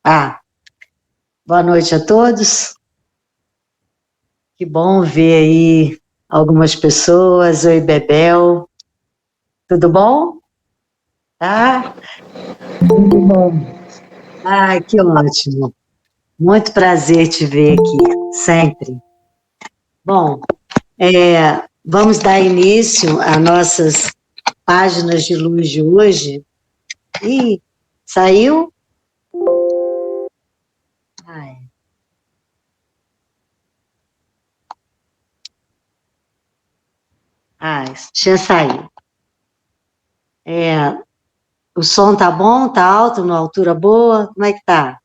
Ah, boa noite a todos. Que bom ver aí algumas pessoas. Oi, Bebel. Tudo bom? Tá? Muito bom. Ai, que ótimo. Muito prazer te ver aqui, sempre. Bom, vamos dar início às nossas páginas de luz de hoje. Ih, saiu? Ai. Tinha saído. O som tá bom? Tá alto? Numa altura boa? Como é que tá?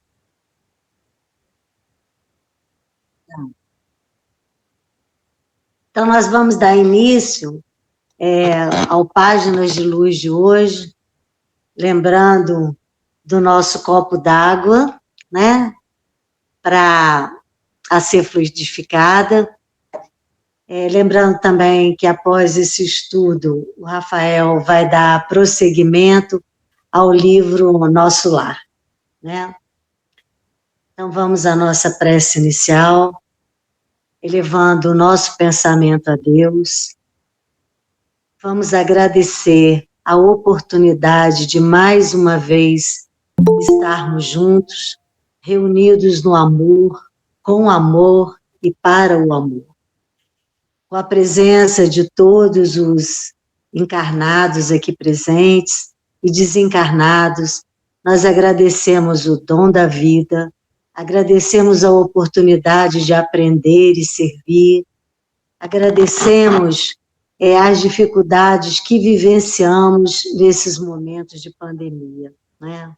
Então, nós vamos dar início ao Páginas de Luz de hoje, lembrando do nosso copo d'água, né, para a ser fluidificada. Lembrando também que após esse estudo, o Rafael vai dar prosseguimento ao livro Nosso Lar, né? Então vamos à nossa prece inicial, elevando o nosso pensamento a Deus. Vamos agradecer a oportunidade de mais uma vez estarmos juntos, reunidos no amor, com amor e para o amor. Com a presença de todos os encarnados aqui presentes e desencarnados, nós agradecemos o dom da vida, agradecemos a oportunidade de aprender e servir, agradecemos as dificuldades que vivenciamos nesses momentos de pandemia, né?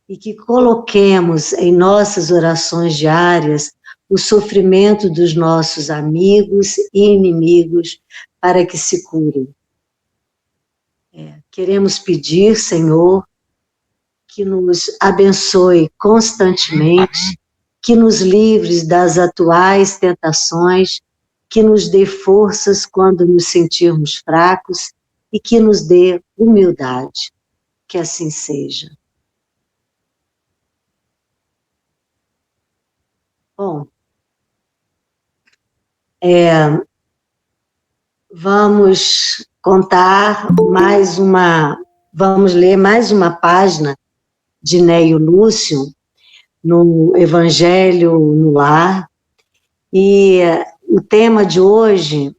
E que coloquemos em nossas orações diárias o sofrimento dos nossos amigos e inimigos para que se curem. Queremos pedir, Senhor, que nos abençoe constantemente, que nos livre das atuais tentações, que nos dê forças quando nos sentirmos fracos e que nos dê humildade. Que assim seja. Bom, vamos vamos ler mais uma página de Neio Lúcio no Evangelho no Lar, e o tema de hoje,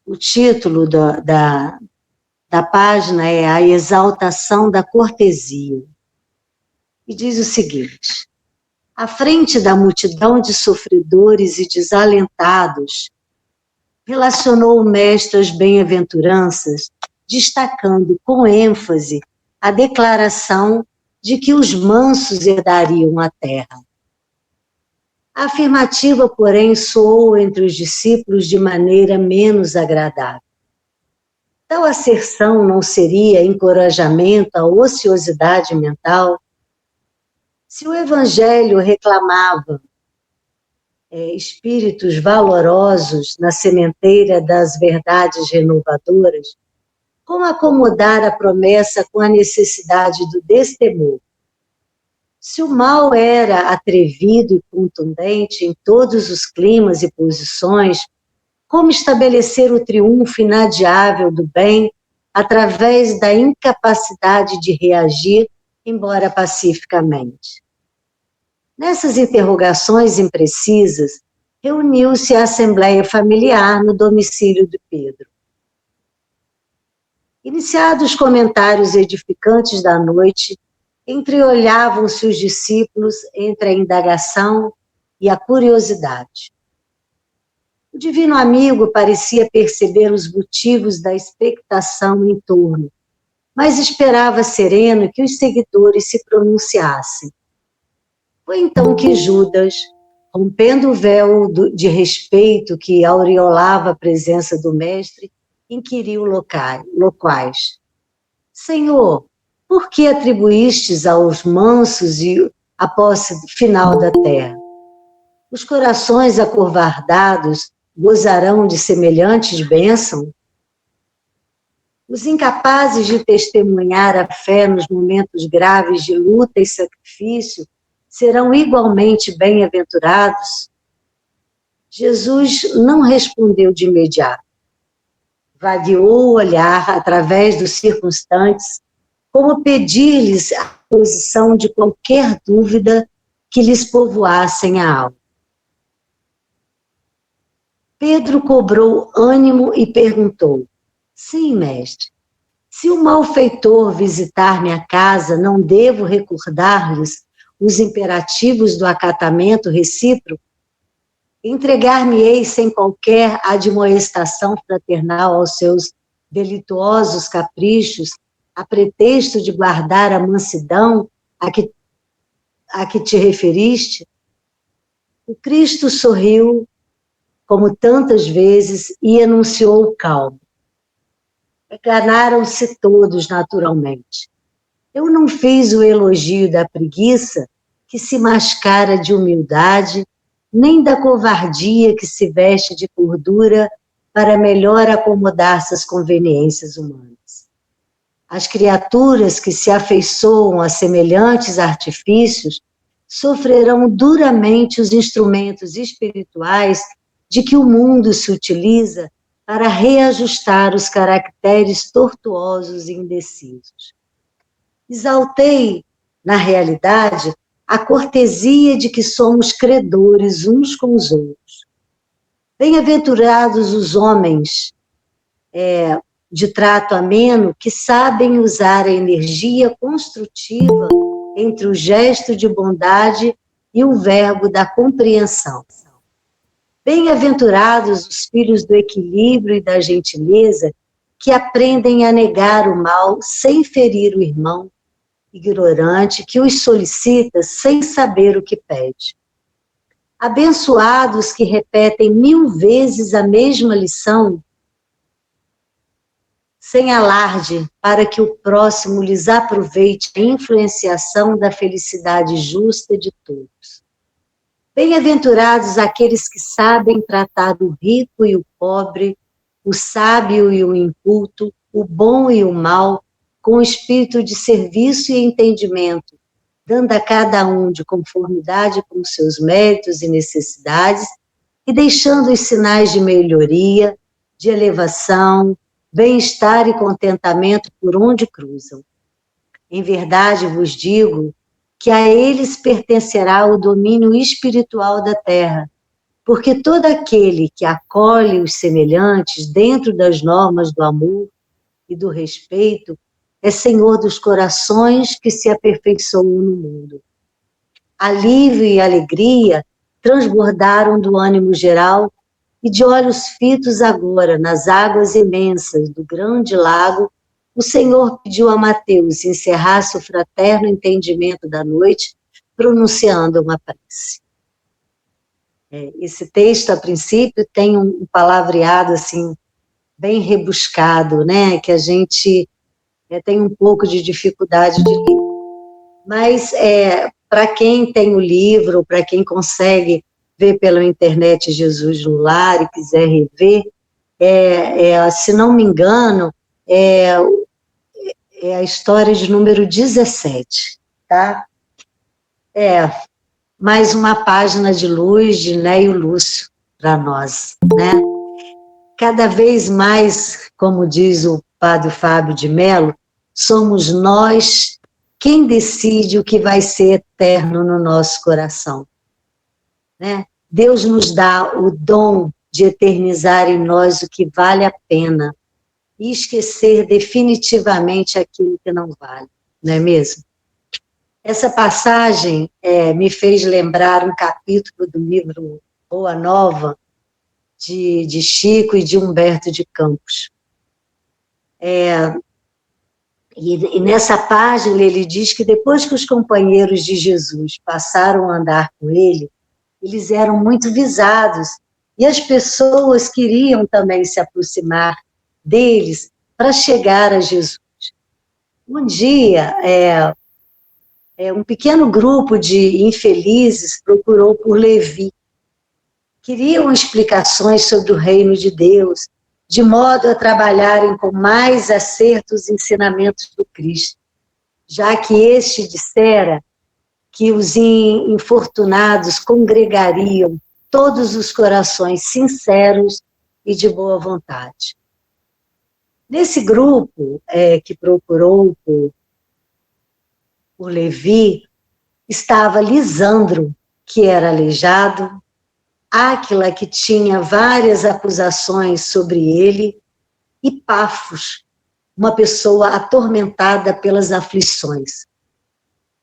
o título da página é A Exaltação da Cortesia, e diz o seguinte: à frente da multidão de sofredores e desalentados, relacionou o mestre as bem-aventuranças, destacando com ênfase a declaração de que os mansos herdariam a terra. A afirmativa, porém, soou entre os discípulos de maneira menos agradável. Tal asserção não seria encorajamento à ociosidade mental? Se o Evangelho reclamava espíritos valorosos na sementeira das verdades renovadoras, como acomodar a promessa com a necessidade do destemor? Se o mal era atrevido e contundente em todos os climas e posições, como estabelecer o triunfo inadiável do bem através da incapacidade de reagir, embora pacificamente? Nessas interrogações imprecisas, reuniu-se a assembleia familiar no domicílio de Pedro. Iniciados os comentários edificantes da noite, entreolhavam-se os discípulos entre a indagação e a curiosidade. O divino amigo parecia perceber os motivos da expectação em torno, mas esperava sereno que os seguidores se pronunciassem. Foi então que Judas, rompendo o véu de respeito que aureolava a presença do mestre, inquiriu loquaz: Senhor, por que atribuístes aos mansos a posse final da terra? Os corações acovardados gozarão de semelhantes bênçãos? Os incapazes de testemunhar a fé nos momentos graves de luta e sacrifício serão igualmente bem-aventurados? Jesus não respondeu de imediato. Vagueou o olhar através dos circunstantes, como pedir-lhes a posição de qualquer dúvida que lhes povoassem a alma. Pedro cobrou ânimo e perguntou: sim, mestre, se o malfeitor visitar minha casa, não devo recordar-lhes os imperativos do acatamento recíproco? Entregar-me-ei sem qualquer admoestação fraternal aos seus delituosos caprichos, a pretexto de guardar a mansidão a que te referiste? O Cristo sorriu, como tantas vezes, e enunciou calmo. Enganaram-se todos naturalmente. Eu não fiz o elogio da preguiça que se mascara de humildade, nem da covardia que se veste de gordura para melhor acomodar-se às conveniências humanas. As criaturas que se afeiçoam a semelhantes artifícios sofrerão duramente os instrumentos espirituais de que o mundo se utiliza para reajustar os caracteres tortuosos e indecisos. Exaltei, na realidade, a cortesia de que somos credores uns com os outros. Bem-aventurados os homens de trato ameno que sabem usar a energia construtiva entre o gesto de bondade e o verbo da compreensão. Bem-aventurados os filhos do equilíbrio e da gentileza que aprendem a negar o mal sem ferir o irmão ignorante que os solicita sem saber o que pede. Abençoados que repetem 1000 vezes a mesma lição sem alarde, para que o próximo lhes aproveite a influenciação da felicidade justa de todos. Bem-aventurados aqueles que sabem tratar do rico e o pobre, o sábio e o inculto, o bom e o mal, com espírito de serviço e entendimento, dando a cada um de conformidade com seus méritos e necessidades e deixando os sinais de melhoria, de elevação, bem-estar e contentamento por onde cruzam. Em verdade vos digo que a eles pertencerá o domínio espiritual da terra, porque todo aquele que acolhe os semelhantes dentro das normas do amor e do respeito é senhor dos corações que se aperfeiçoam no mundo. Alívio e alegria transbordaram do ânimo geral e de olhos fitos agora nas águas imensas do grande lago, o Senhor pediu a Mateus encerrasse o fraterno entendimento da noite, pronunciando uma prece. Esse texto, a princípio, tem um palavreado assim, bem rebuscado, né? Que a gente tem um pouco de dificuldade de ler. Mas, para quem tem o livro, para quem consegue ver pela internet Jesus no Lar e quiser rever, se não me engano, é a história de número 17, tá? Mais uma página de luz de Neio Lúcio para nós, né? Cada vez mais, como diz o padre Fábio de Mello, somos nós quem decide o que vai ser eterno no nosso coração. Né? Deus nos dá o dom de eternizar em nós o que vale a pena e esquecer definitivamente aquilo que não vale, não é mesmo? Essa passagem me fez lembrar um capítulo do livro Boa Nova, de Chico e de Humberto de Campos. E nessa página ele diz que depois que os companheiros de Jesus passaram a andar com ele, eles eram muito visados, e as pessoas queriam também se aproximar deles para chegar a Jesus. Um dia, um pequeno grupo de infelizes procurou por Levi. Queriam explicações sobre o reino de Deus, de modo a trabalharem com mais acerto os ensinamentos do Cristo, já que este dissera que os infortunados congregariam todos os corações sinceros e de boa vontade. Nesse grupo que procurou por Levi, estava Lisandro, que era aleijado, Áquila, que tinha várias acusações sobre ele, e Pafos, uma pessoa atormentada pelas aflições.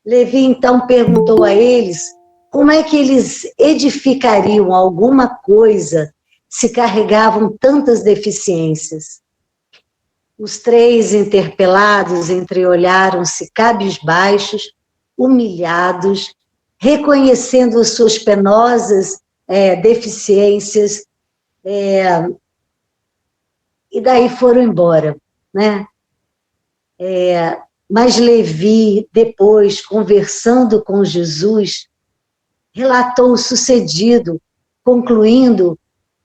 Levi, então, perguntou a eles como é que eles edificariam alguma coisa se carregavam tantas deficiências. Os três interpelados entreolharam-se cabisbaixos, humilhados, reconhecendo as suas penosas deficiências, e daí foram embora, né? Mas Levi, depois, conversando com Jesus, relatou o sucedido, concluindo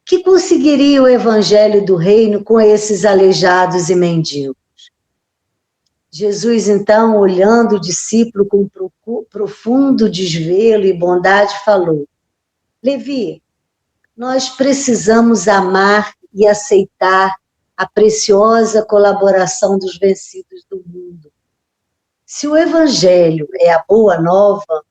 que conseguiria o evangelho do reino com esses aleijados e mendigos. Jesus, então, olhando o discípulo com profundo desvelo e bondade, falou: Levi, nós precisamos amar e aceitar a preciosa colaboração dos vencidos do mundo. Se o evangelho é a boa nova,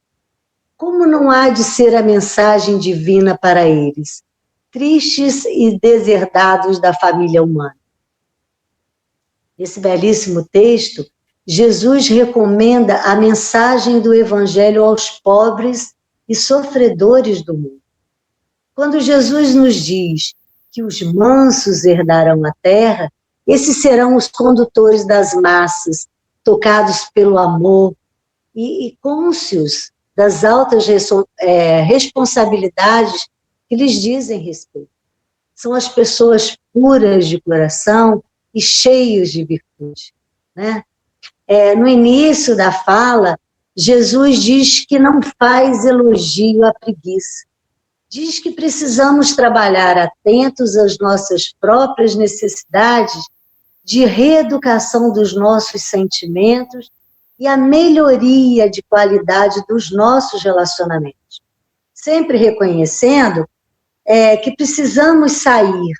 como não há de ser a mensagem divina para eles, tristes e deserdados da família humana? Nesse belíssimo texto, Jesus recomenda a mensagem do Evangelho aos pobres e sofredores do mundo. Quando Jesus nos diz que os mansos herdarão a terra, esses serão os condutores das massas, tocados pelo amor e cônscios das altas responsabilidades que lhes dizem respeito. São as pessoas puras de coração e cheios de virtude, né? No início da fala, Jesus diz que não faz elogio à preguiça. Diz que precisamos trabalhar atentos às nossas próprias necessidades de reeducação dos nossos sentimentos e a melhoria de qualidade dos nossos relacionamentos. Sempre reconhecendo que precisamos sair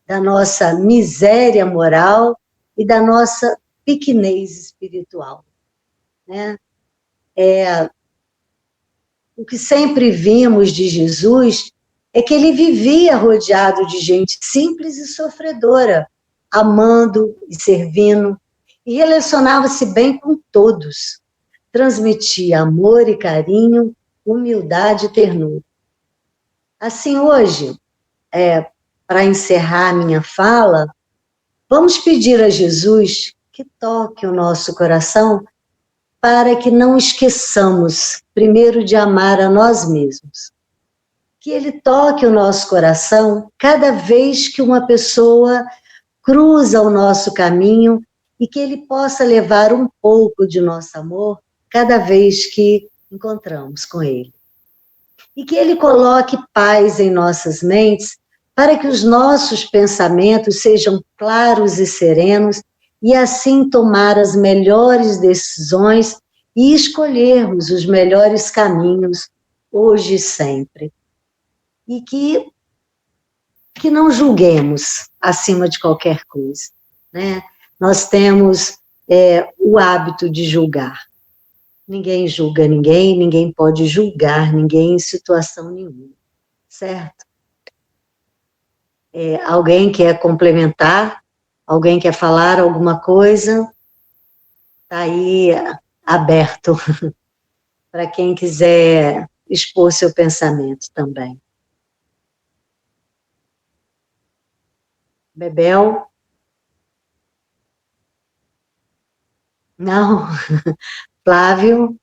da nossa miséria moral e da nossa pequenez espiritual, né? O que sempre vimos de Jesus é que ele vivia rodeado de gente simples e sofredora, amando e servindo, e relacionava-se bem com todos. Transmitia amor e carinho, humildade e ternura. Assim, hoje, para encerrar minha fala, vamos pedir a Jesus que toque o nosso coração para que não esqueçamos, primeiro, de amar a nós mesmos. Que Ele toque o nosso coração cada vez que uma pessoa cruza o nosso caminho e que Ele possa levar um pouco de nosso amor cada vez que encontramos com Ele. E que Ele coloque paz em nossas mentes para que os nossos pensamentos sejam claros e serenos e assim tomar as melhores decisões e escolhermos os melhores caminhos hoje e sempre. E que não julguemos acima de qualquer coisa, né? Nós temos o hábito de julgar. Ninguém julga ninguém, ninguém pode julgar ninguém em situação nenhuma, certo? Alguém quer complementar? Alguém quer falar alguma coisa? Está aí aberto para quem quiser expor seu pensamento também. Bebel? Não? Flávio?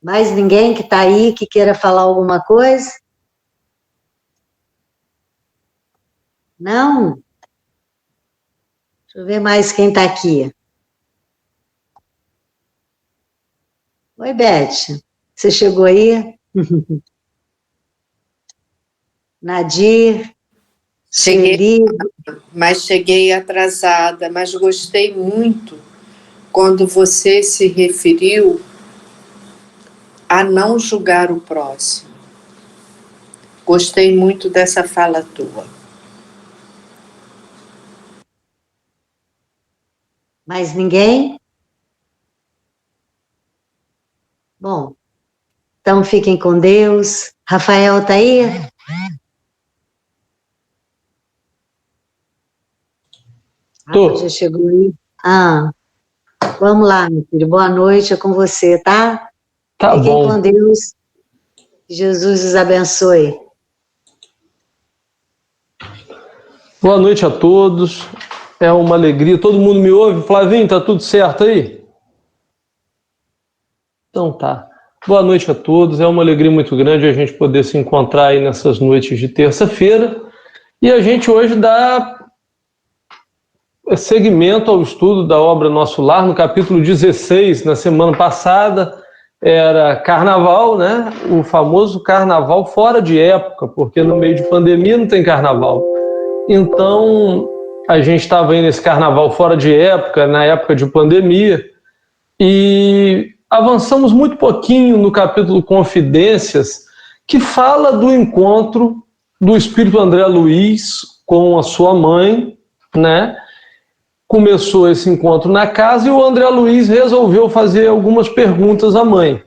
Mais ninguém que está aí que queira falar alguma coisa? Não? Deixa eu ver mais quem está aqui. Oi, Beth. Você chegou aí? Nadir? Cheguei, mas cheguei atrasada, mas gostei muito quando você se referiu a não julgar o próximo. Gostei muito dessa fala tua. Mais ninguém? Bom, então fiquem com Deus. Rafael tá aí? Tô. Já chegou aí? Vamos lá, meu filho. Boa noite, é com você, tá? Tá Fiquem bom. com Deus. Que Jesus os abençoe. Boa noite a todos. É uma alegria. Todo mundo me ouve? Flavinho, tá tudo certo aí? Então tá. Boa noite a todos. É uma alegria muito grande a gente poder se encontrar aí nessas noites de terça-feira. E a gente hoje dá seguimento ao estudo da obra Nosso Lar, no capítulo 16. Na semana passada era carnaval, né? O famoso carnaval fora de época, porque no meio de pandemia não tem carnaval. Então, a gente estava aí nesse carnaval fora de época, na época de pandemia, e avançamos muito pouquinho no capítulo Confidências, que fala do encontro do espírito André Luiz com a sua mãe, né? Começou esse encontro na casa e o André Luiz resolveu fazer algumas perguntas à mãe.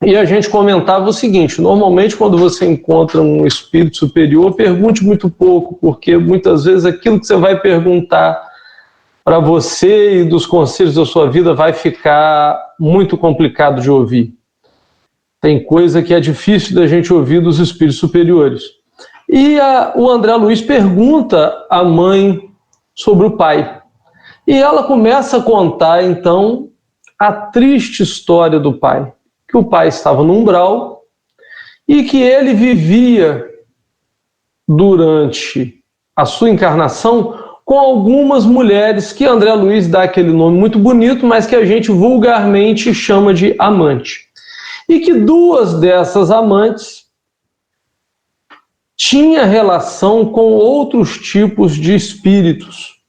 E a gente comentava o seguinte: normalmente quando você encontra um espírito superior, pergunte muito pouco, porque muitas vezes aquilo que você vai perguntar para você e dos conselhos da sua vida vai ficar muito complicado de ouvir. Tem coisa que é difícil da gente ouvir dos espíritos superiores. E o André Luiz pergunta à mãe sobre o pai. E ela começa a contar, então, a triste história do pai. Que o pai estava no umbral e que ele vivia durante a sua encarnação com algumas mulheres que André Luiz dá aquele nome muito bonito, mas que a gente vulgarmente chama de amante. E que duas dessas amantes tinham relação com outros tipos de espíritos.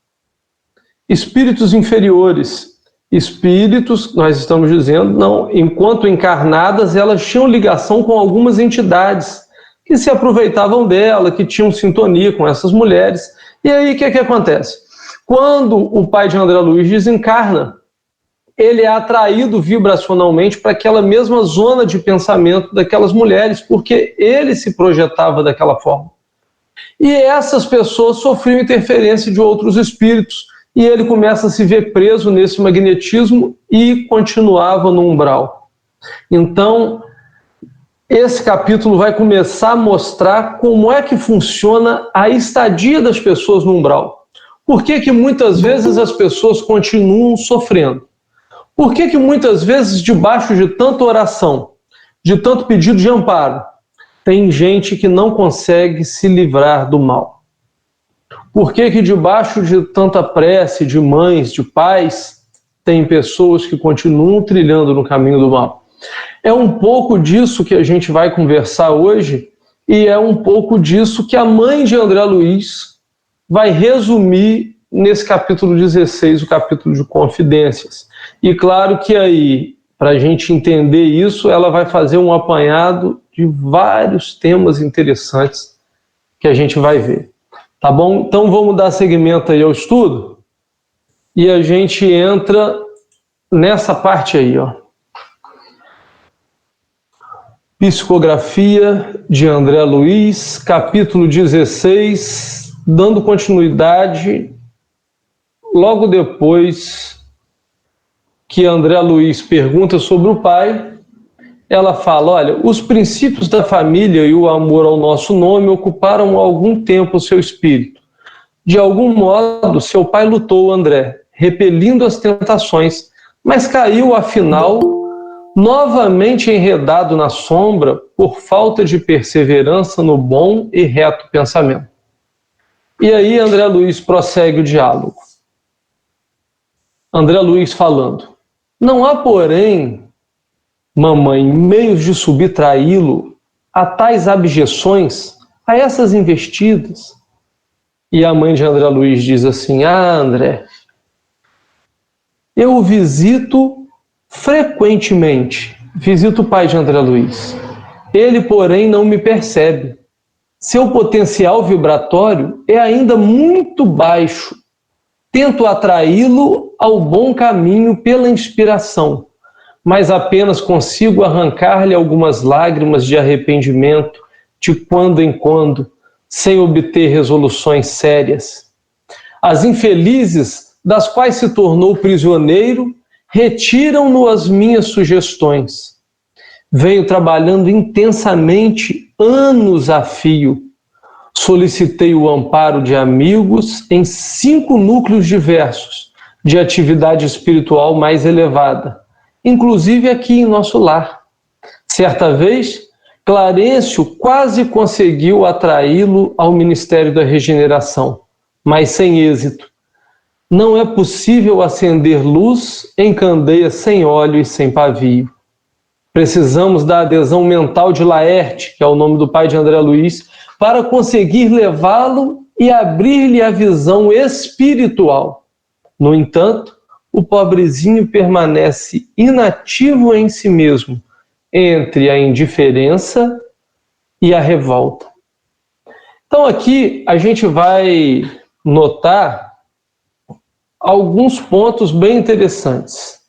Espíritos inferiores. Espíritos, nós estamos dizendo, não, enquanto encarnadas, elas tinham ligação com algumas entidades que se aproveitavam dela, que tinham sintonia com essas mulheres. E aí, o que acontece? Quando o pai de André Luiz desencarna, ele é atraído vibracionalmente para aquela mesma zona de pensamento daquelas mulheres, porque ele se projetava daquela forma. E essas pessoas sofriam interferência de outros espíritos, e ele começa a se ver preso nesse magnetismo e continuava no umbral. Então, esse capítulo vai começar a mostrar como é que funciona a estadia das pessoas no umbral. Por que muitas vezes as pessoas continuam sofrendo? Por que muitas vezes, debaixo de tanta oração, de tanto pedido de amparo, tem gente que não consegue se livrar do mal? Por que debaixo de tanta prece de mães, de pais, tem pessoas que continuam trilhando no caminho do mal? É um pouco disso que a gente vai conversar hoje, e é um pouco disso que a mãe de André Luiz vai resumir nesse capítulo 16, o capítulo de Confidências. E claro que aí, para a gente entender isso, ela vai fazer um apanhado de vários temas interessantes que a gente vai ver. Tá bom? Então vamos dar seguimento aí ao estudo e a gente entra nessa parte aí, ó. Psicografia de André Luiz, capítulo 16, dando continuidade logo depois que André Luiz pergunta sobre o pai. Ela fala: olha, os princípios da família e o amor ao nosso nome ocuparam há algum tempo o seu espírito. De algum modo, seu pai lutou, André, repelindo as tentações, mas caiu, afinal, novamente enredado na sombra por falta de perseverança no bom e reto pensamento. E aí André Luiz prossegue o diálogo. André Luiz falando: não há, porém, mamãe, meios de subtraí-lo a tais abjeções, a essas investidas. E a mãe de André Luiz diz assim: ah, André, eu visito frequentemente, visito o pai de André Luiz. Ele, porém, não me percebe. Seu potencial vibratório é ainda muito baixo. Tento atraí-lo ao bom caminho pela inspiração, mas apenas consigo arrancar-lhe algumas lágrimas de arrependimento de quando em quando, sem obter resoluções sérias. As infelizes, das quais se tornou prisioneiro, retiram-no as minhas sugestões. Venho trabalhando intensamente anos a fio. Solicitei o amparo de amigos em 5 núcleos diversos de atividade espiritual mais elevada, inclusive aqui em nosso lar. Certa vez, Clarencio quase conseguiu atraí-lo ao Ministério da Regeneração, mas sem êxito. Não é possível acender luz em candeia sem óleo e sem pavio. Precisamos da adesão mental de Laerte, que é o nome do pai de André Luiz, para conseguir levá-lo e abrir-lhe a visão espiritual. No entanto, o pobrezinho permanece inativo em si mesmo, entre a indiferença e a revolta. Então aqui a gente vai notar alguns pontos bem interessantes.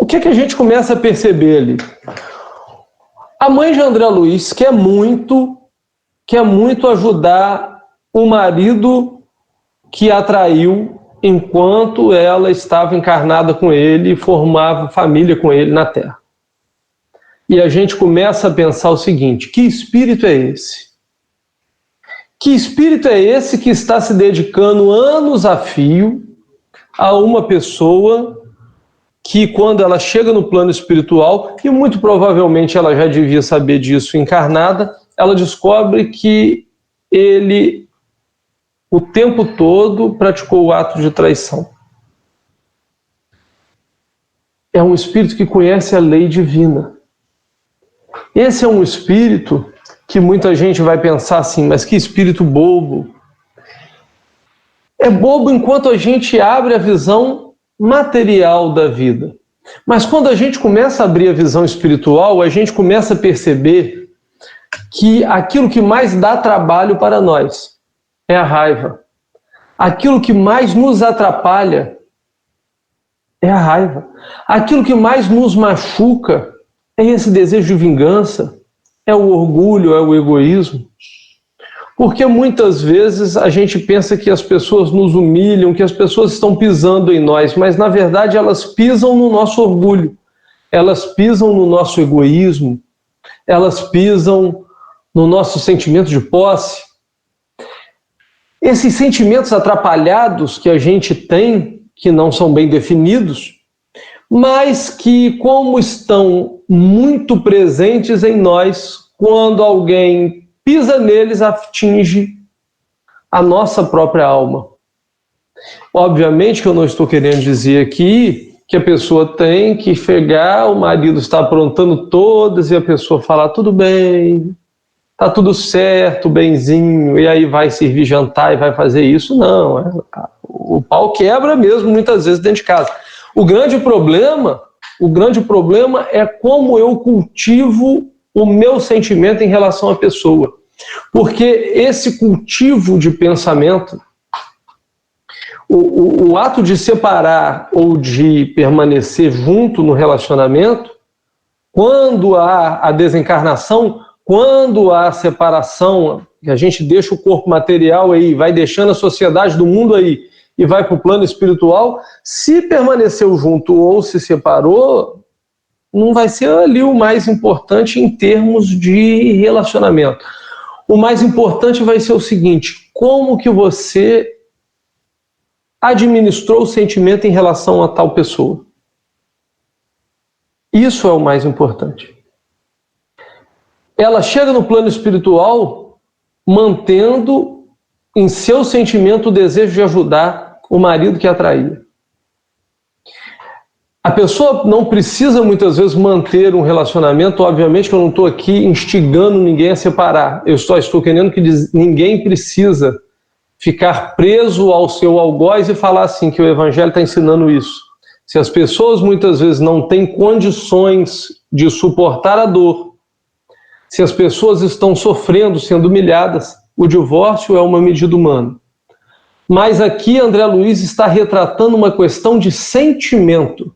O que a gente começa a perceber ali? A mãe de André Luiz quer muito ajudar o marido que a traiu enquanto ela estava encarnada com ele e formava família com ele na Terra. E a gente começa a pensar o seguinte: que espírito é esse? Que espírito é esse que está se dedicando anos a fio a uma pessoa que, quando ela chega no plano espiritual, e muito provavelmente ela já devia saber disso encarnada, ela descobre que ele, o tempo todo, praticou o ato de traição. É um espírito que conhece a lei divina. Esse é um espírito que muita gente vai pensar assim: mas que espírito bobo. É bobo enquanto a gente abre a visão material da vida. Mas quando a gente começa a abrir a visão espiritual, a gente começa a perceber que aquilo que mais dá trabalho para nós é a raiva. Aquilo que mais nos atrapalha é a raiva. Aquilo que mais nos machuca é esse desejo de vingança, é o orgulho, é o egoísmo. Porque muitas vezes a gente pensa que as pessoas nos humilham, que as pessoas estão pisando em nós, mas na verdade elas pisam no nosso orgulho, elas pisam no nosso egoísmo, elas pisam no nosso sentimento de posse. Esses sentimentos atrapalhados que a gente tem, que não são bem definidos, mas que, como estão muito presentes em nós, quando alguém pisa neles, atinge a nossa própria alma. Obviamente que eu não estou querendo dizer aqui que a pessoa tem que chegar, o marido está aprontando todas e a pessoa falar: tudo bem, tá tudo certo, benzinho, e aí vai servir jantar e vai fazer isso. Não, o pau quebra mesmo muitas vezes dentro de casa. O grande problema é como eu cultivo o meu sentimento em relação à pessoa. Porque esse cultivo de pensamento, o ato de separar ou de permanecer junto no relacionamento, quando há a desencarnação, quando há a separação, que a gente deixa o corpo material aí, vai deixando a sociedade do mundo aí e vai para o plano espiritual, se permaneceu junto ou se separou, não vai ser ali o mais importante em termos de relacionamento. O mais importante vai ser o seguinte: como que você administrou o sentimento em relação a tal pessoa? Isso é o mais importante. Ela chega no plano espiritual mantendo em seu sentimento o desejo de ajudar o marido que a traía. A pessoa não precisa muitas vezes manter um relacionamento. Obviamente que eu não estou aqui instigando ninguém a separar. Eu só estou querendo que ninguém precisa ficar preso ao seu algoz e falar assim que o Evangelho está ensinando isso. Se as pessoas muitas vezes não têm condições de suportar a dor, se as pessoas estão sofrendo, sendo humilhadas, o divórcio é uma medida humana. Mas aqui André Luiz está retratando uma questão de sentimento.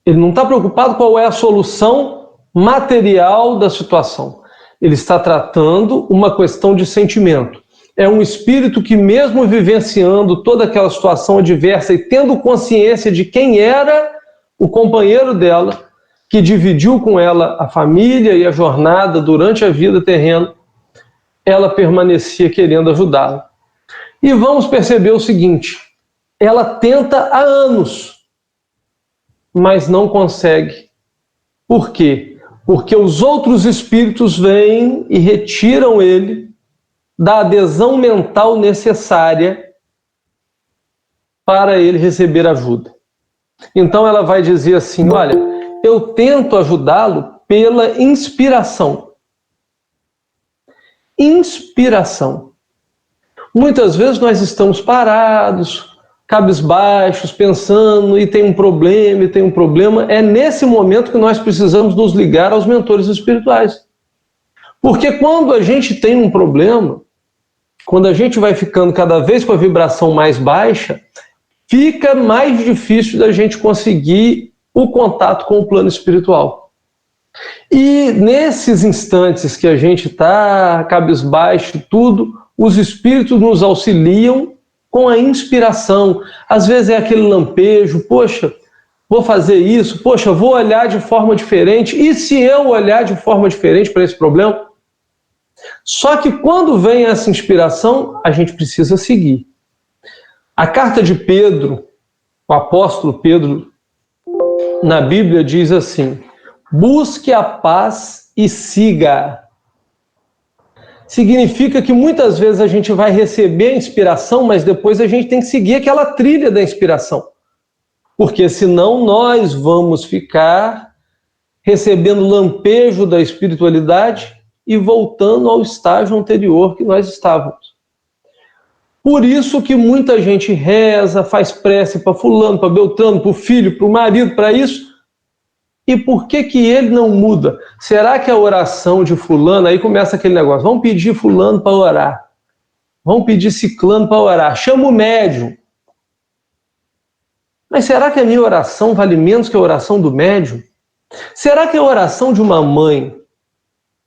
Ele não está preocupado qual é a solução material da situação. Ele está tratando uma questão de sentimento. É um espírito que, mesmo vivenciando toda aquela situação adversa e tendo consciência de quem era o companheiro dela, que dividiu com ela a família e a jornada durante a vida terrena, ela permanecia querendo ajudá-la. E vamos perceber o seguinte: ela tenta há anos, mas não consegue. Por quê? Porque os outros espíritos vêm e retiram ele da adesão mental necessária para ele receber ajuda. Então ela vai dizer assim: olha, eu tento ajudá-lo pela inspiração. Inspiração. Muitas vezes nós estamos parados, cabisbaixos, pensando, e tem um problema. É nesse momento que nós precisamos nos ligar aos mentores espirituais. Porque quando a gente tem um problema, quando a gente vai ficando cada vez com a vibração mais baixa, fica mais difícil da gente conseguir o contato com o plano espiritual. E nesses instantes que a gente está cabisbaixo, tudo, os espíritos nos auxiliam com a inspiração. Às vezes é aquele lampejo: poxa, vou fazer isso, poxa, vou olhar de forma diferente. E se eu olhar de forma diferente para esse problema? Só que quando vem essa inspiração, a gente precisa seguir. A carta de Pedro, o apóstolo Pedro, na Bíblia diz assim: busque a paz e siga. Significa que muitas vezes a gente vai receber a inspiração, mas depois a gente tem que seguir aquela trilha da inspiração. Porque senão nós vamos ficar recebendo lampejo da espiritualidade e voltando ao estágio anterior que nós estávamos. Por isso que muita gente reza, faz prece para fulano, para Beltrano, para o filho, para o marido, para isso. E por que ele não muda? Será que a oração de fulano, aí começa aquele negócio: vamos pedir fulano para orar, vamos pedir ciclano para orar, chama o médium. Mas será que a minha oração vale menos que a oração do médium? Será que a oração de uma mãe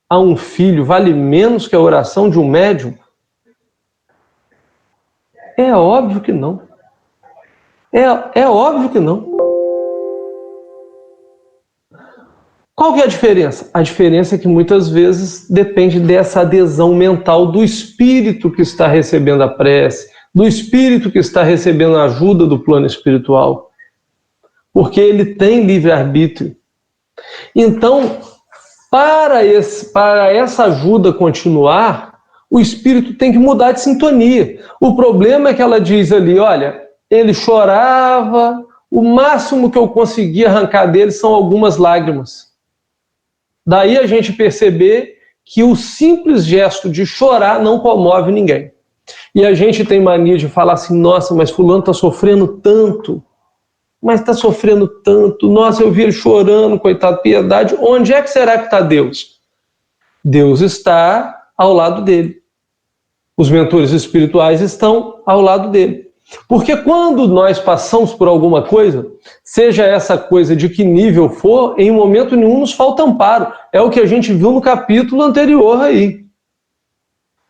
a um filho vale menos que a oração de um médium? É óbvio que não. É óbvio que não. Qual que é a diferença? A diferença é que muitas vezes depende dessa adesão mental do espírito que está recebendo a prece, do espírito que está recebendo a ajuda do plano espiritual. Porque ele tem livre-arbítrio. Então, para essa ajuda continuar, o espírito tem que mudar de sintonia. O problema é que ela diz ali: olha, ele chorava, o máximo que eu consegui arrancar dele são algumas lágrimas. Daí a gente perceber que o simples gesto de chorar não comove ninguém. E a gente tem mania de falar assim: nossa, mas fulano está sofrendo tanto. Mas está sofrendo tanto. Nossa, eu vi ele chorando, coitado, piedade. Onde é que será que está Deus? Deus está ao lado dele. Os mentores espirituais estão ao lado dele. Porque quando nós passamos por alguma coisa, seja essa coisa de que nível for, em momento nenhum nos falta amparo. É o que a gente viu no capítulo anterior aí.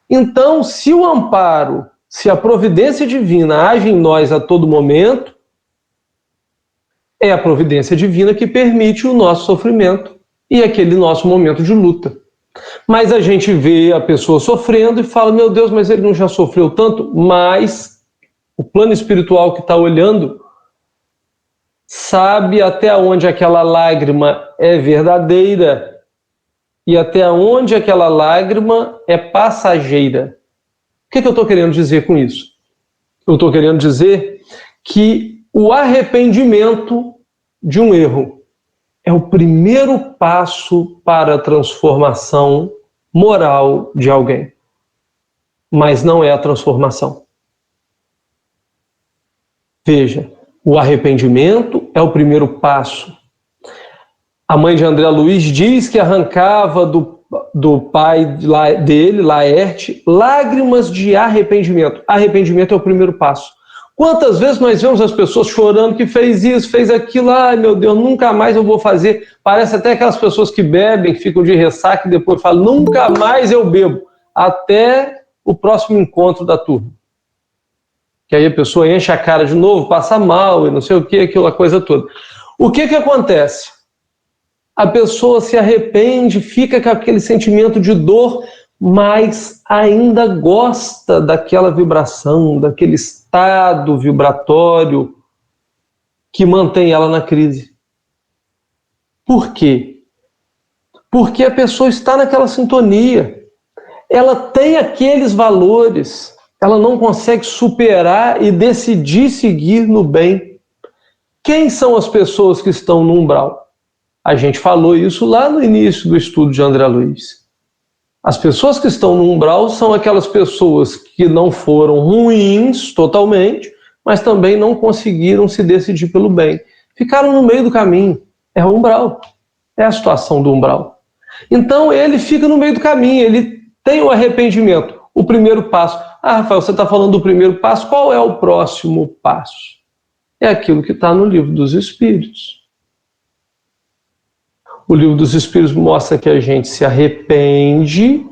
Então, se o amparo, se a providência divina age em nós a todo momento, é a providência divina que permite o nosso sofrimento e aquele nosso momento de luta. Mas a gente vê a pessoa sofrendo e fala: meu Deus, mas ele não já sofreu tanto? Mas o plano espiritual que está olhando sabe até onde aquela lágrima é verdadeira e até onde aquela lágrima é passageira. O que eu estou querendo dizer com isso? Eu estou querendo dizer que o arrependimento de um erro é o primeiro passo para a transformação moral de alguém. Mas não é a transformação. Veja, o arrependimento é o primeiro passo. A mãe de André Luiz diz que arrancava do pai dele, Laerte, lágrimas de arrependimento. Arrependimento é o primeiro passo. Quantas vezes nós vemos as pessoas chorando que fez isso, fez aquilo, ai meu Deus, nunca mais eu vou fazer. Parece até aquelas pessoas que bebem, ficam de ressaca e depois falam, nunca mais eu bebo, até o próximo encontro da turma. Que aí a pessoa enche a cara de novo, passa mal e não sei o que, aquela coisa toda. O que acontece? A pessoa se arrepende, fica com aquele sentimento de dor, mas ainda gosta daquela vibração, daquele estado vibratório que mantém ela na crise. Por quê? Porque a pessoa está naquela sintonia. Ela tem aqueles valores, ela não consegue superar e decidir seguir no bem. Quem são as pessoas que estão no umbral? A gente falou isso lá no início do estudo de André Luiz. As pessoas que estão no umbral são aquelas pessoas que não foram ruins totalmente, mas também não conseguiram se decidir pelo bem. Ficaram no meio do caminho. É o umbral. É a situação do umbral. Então ele fica no meio do caminho, ele tem o arrependimento. O primeiro passo. Ah, Rafael, você está falando do primeiro passo, qual é o próximo passo? É aquilo que está no Livro dos Espíritos. O Livro dos Espíritos mostra que a gente se arrepende,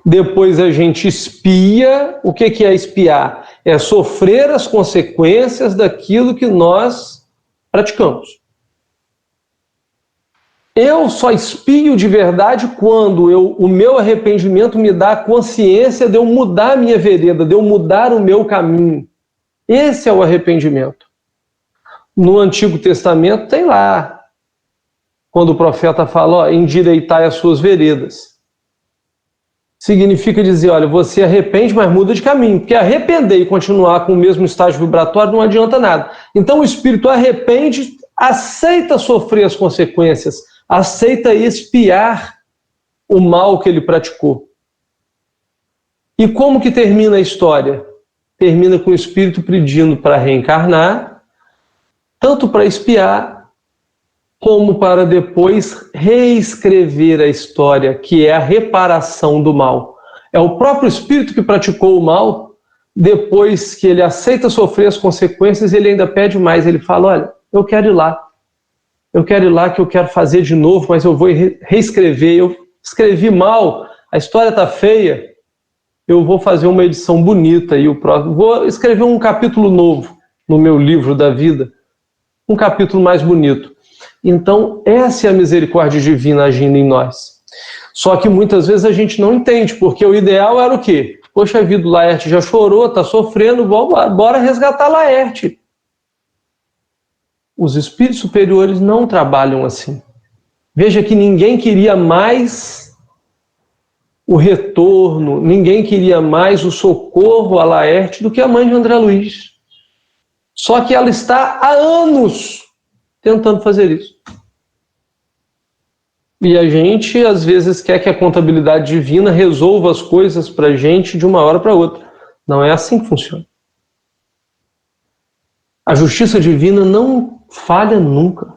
depois a gente expia. O que é expiar? É sofrer as consequências daquilo que nós praticamos. Eu só expio de verdade quando o meu arrependimento me dá a consciência de eu mudar a minha vereda, de eu mudar o meu caminho. Esse é o arrependimento. No Antigo Testamento tem lá, quando o profeta fala, ó, endireitai as suas veredas. Significa dizer, olha, você arrepende, mas muda de caminho. Porque arrepender e continuar com o mesmo estágio vibratório não adianta nada. Então o espírito arrepende, aceita sofrer as consequências, aceita expiar o mal que ele praticou. E como que termina a história? Termina com o espírito pedindo para reencarnar, tanto para expiar, como para depois reescrever a história, que é a reparação do mal. É o próprio espírito que praticou o mal, depois que ele aceita sofrer as consequências, ele ainda pede mais, ele fala, olha, eu quero ir lá que eu quero fazer de novo, mas eu vou reescrever, eu escrevi mal, a história está feia, eu vou fazer uma edição bonita, e vou escrever um capítulo novo no meu livro da vida, um capítulo mais bonito. Então, essa é a misericórdia divina agindo em nós. Só que muitas vezes a gente não entende, porque o ideal era o quê? Poxa vida, o Laerte já chorou, está sofrendo, bora resgatar Laerte. Os espíritos superiores não trabalham assim. Veja que ninguém queria mais o retorno, ninguém queria mais o socorro a Laerte do que a mãe de André Luiz. Só que ela está há anos tentando fazer isso. E a gente, às vezes, quer que a contabilidade divina resolva as coisas para a gente de uma hora para outra. Não é assim que funciona. A justiça divina não falha nunca.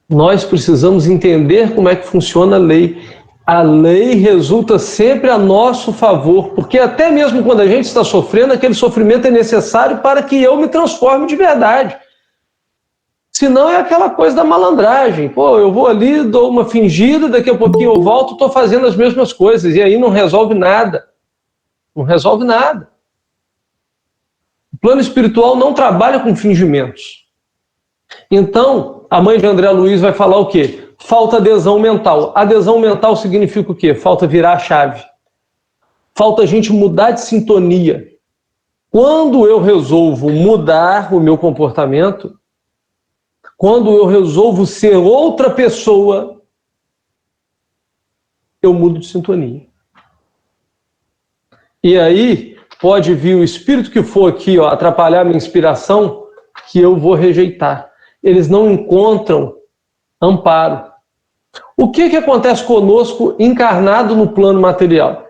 Nós precisamos entender como é que funciona a lei. A lei resulta sempre a nosso favor, porque até mesmo quando a gente está sofrendo, aquele sofrimento é necessário para que eu me transforme de verdade. Senão é aquela coisa da malandragem. Pô, eu vou ali, dou uma fingida, daqui a pouquinho eu volto, estou fazendo as mesmas coisas. E aí não resolve nada. Não resolve nada. O plano espiritual não trabalha com fingimentos. Então, a mãe de André Luiz vai falar o quê? Falta adesão mental. Adesão mental significa o quê? Falta virar a chave. Falta a gente mudar de sintonia. Quando eu resolvo mudar o meu comportamento, quando eu resolvo ser outra pessoa, eu mudo de sintonia. E aí, pode vir o espírito que for aqui, ó, atrapalhar a minha inspiração, que eu vou rejeitar. Eles não encontram amparo. O que acontece conosco encarnado no plano material?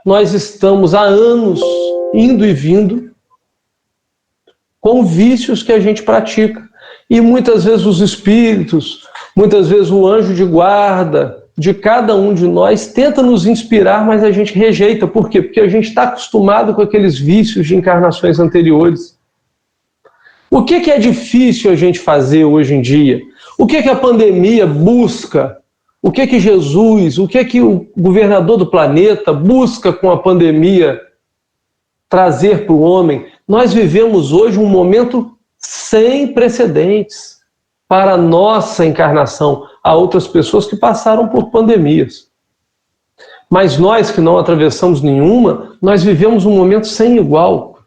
Nós estamos há anos indo e vindo com vícios que a gente pratica. E muitas vezes os espíritos, muitas vezes o anjo de guarda de cada um de nós tenta nos inspirar, mas a gente rejeita. Por quê? Porque a gente está acostumado com aqueles vícios de encarnações anteriores. O que é difícil a gente fazer hoje em dia? O que a pandemia busca? O que Jesus, o que o governador do planeta busca com a pandemia trazer para o homem? Nós vivemos hoje um momento sem precedentes para a nossa encarnação. Há outras pessoas que passaram por pandemias. Mas nós que não atravessamos nenhuma, nós vivemos um momento sem igual.